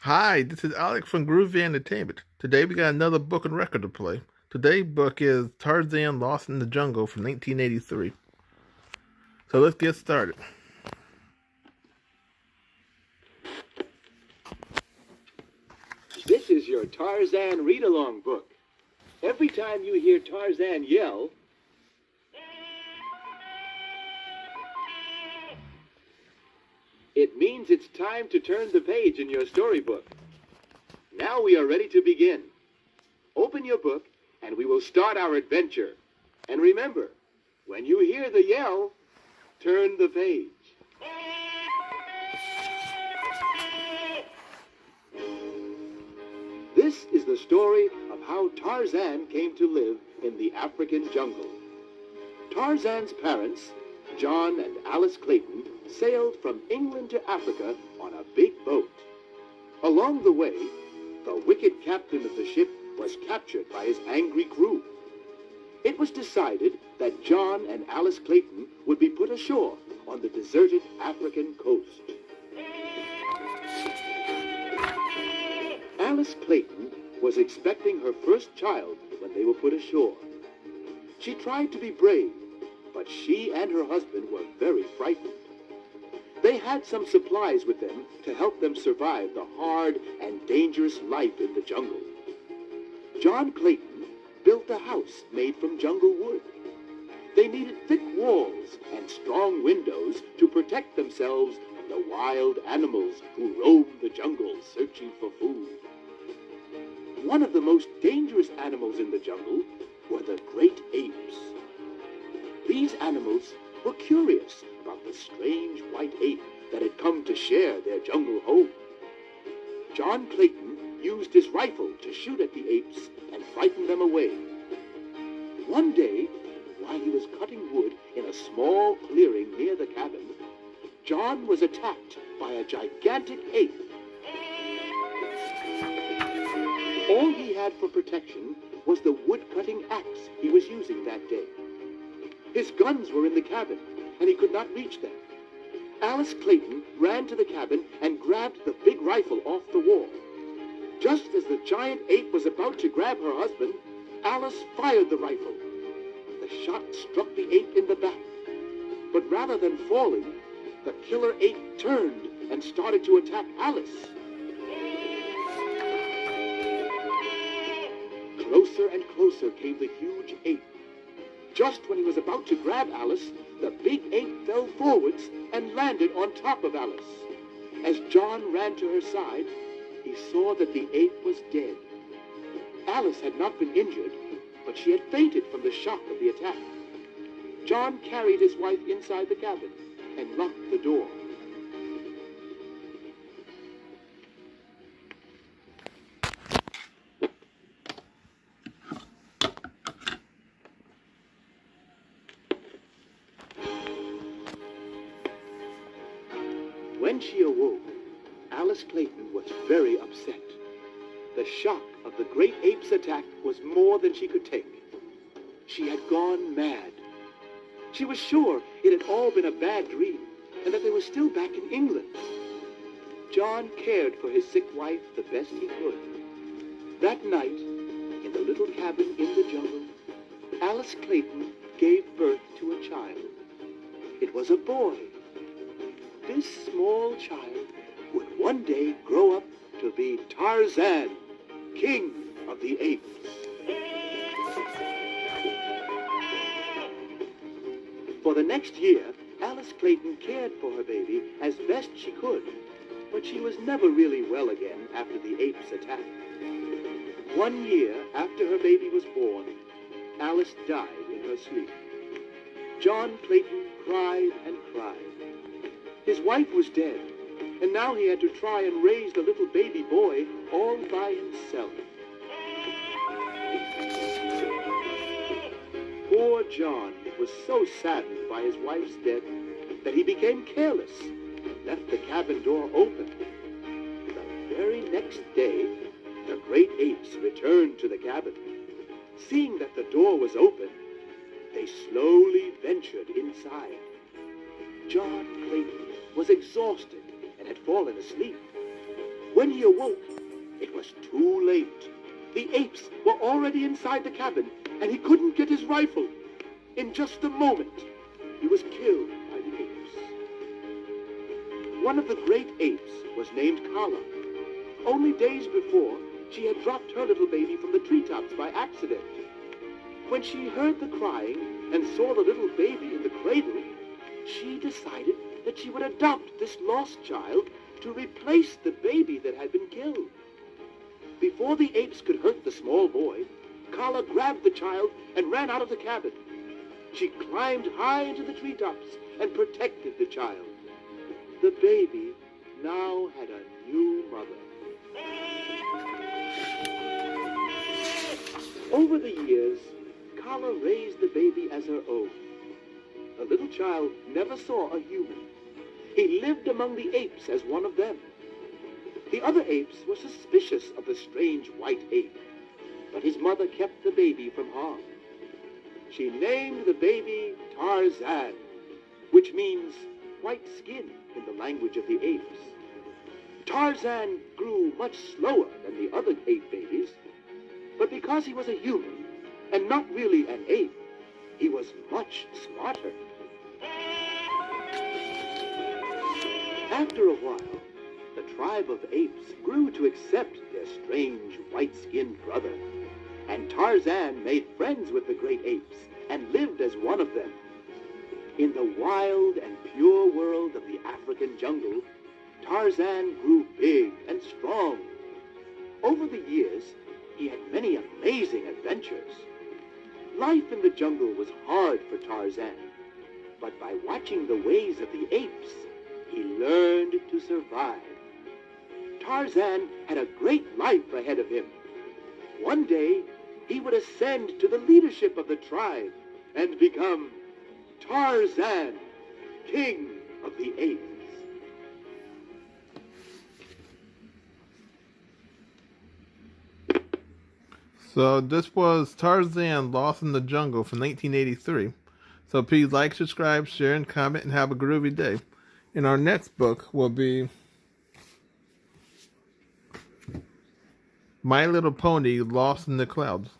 Hi, this is Alex from Groovy Entertainment. Today we got another book and record to play. Today's book is Tarzan Lost in the Jungle from 1983. So let's get started. This is your Tarzan read-along book. Every time you hear Tarzan yell, it means it's time to turn the page in your storybook. Now we are ready to begin. Open your book and we will start our adventure. And remember, when you hear the yell, turn the page. This is the story of how Tarzan came to live in the African jungle. Tarzan's parents, John and Alice Clayton, sailed from England to Africa on a big boat. Along the way, the wicked captain of the ship was captured by his angry crew. It was decided that John and Alice Clayton would be put ashore on the deserted African coast. Alice Clayton was expecting her first child when they were put ashore. She tried to be brave, but she and her husband were very frightened. They had some supplies with them to help them survive the hard and dangerous life in the jungle. John Clayton built a house made from jungle wood. They needed thick walls and strong windows to protect themselves from the wild animals who roamed the jungle searching for food. One of the most dangerous animals in the jungle were the great apes. These animals were curious about the strange white ape that had come to share their jungle home. John Clayton used his rifle to shoot at the apes and frighten them away. One day, while he was cutting wood in a small clearing near the cabin, John was attacked by a gigantic ape. All he had for protection was the wood-cutting axe he was using that day. His guns were in the cabin, and he could not reach them. Alice Clayton ran to the cabin and grabbed the big rifle off the wall. Just as the giant ape was about to grab her husband, Alice fired the rifle. The shot struck the ape in the back. But rather than falling, the killer ape turned and started to attack Alice. Closer and closer came the huge ape. Just when he was about to grab Alice, the big ape fell forwards and landed on top of Alice. As John ran to her side, he saw that the ape was dead. Alice had not been injured, but she had fainted from the shock of the attack. John carried his wife inside the cabin and locked the door. When she awoke, Alice Clayton was very upset. The shock of the great ape's attack was more than she could take. She had gone mad. She was sure it had all been a bad dream and that they were still back in England. John cared for his sick wife the best he could. That night, in the little cabin in the jungle, Alice Clayton gave birth to a child. It was a boy. This small child would one day grow up to be Tarzan, king of the apes. For the next year, Alice Clayton cared for her baby as best she could, but she was never really well again after the ape's attack. 1 year after her baby was born, Alice died in her sleep. John Clayton cried and cried. His wife was dead, and now he had to try and raise the little baby boy all by himself. Poor John was so saddened by his wife's death that he became careless and left the cabin door open. The very next day, the great apes returned to the cabin. Seeing that the door was open, they slowly ventured inside. John Clayton was exhausted and had fallen asleep. when he awoke, it was too late. The apes were already inside the cabin, and he couldn't get his rifle. In just a moment, he was killed by the apes. One of the great apes was named Kala. Only days before, she had dropped her little baby from the treetops by accident. When she heard the crying and saw the little baby in the cradle, she decided that she would adopt this lost child to replace the baby that had been killed. Before the apes could hurt the small boy, Kala grabbed the child and ran out of the cabin. She climbed high into the treetops and protected the child. The baby now had a new mother. Over the years, Kala raised the baby as her own. The little child never saw a human. He lived among the apes as one of them. The other apes were suspicious of the strange white ape, but his mother kept the baby from harm. She named the baby Tarzan, which means white skin in the language of the apes. Tarzan grew much slower than the other ape babies, but because he was a human and not really an ape, he was much smarter. After a while, the tribe of apes grew to accept their strange white-skinned brother, and Tarzan made friends with the great apes and lived as one of them. In the wild and pure world of the African jungle, Tarzan grew big and strong. Over the years, he had many amazing adventures. Life in the jungle was hard for Tarzan, but by watching the ways of the apes, he learned to survive. Tarzan had a great life ahead of him. One day, he would ascend to the leadership of the tribe and become Tarzan, King of the Apes. So this was Tarzan Lost in the Jungle from 1983. So please like, subscribe, share, and comment, and have a groovy day. And our next book will be My Little Pony Lost in the Clouds.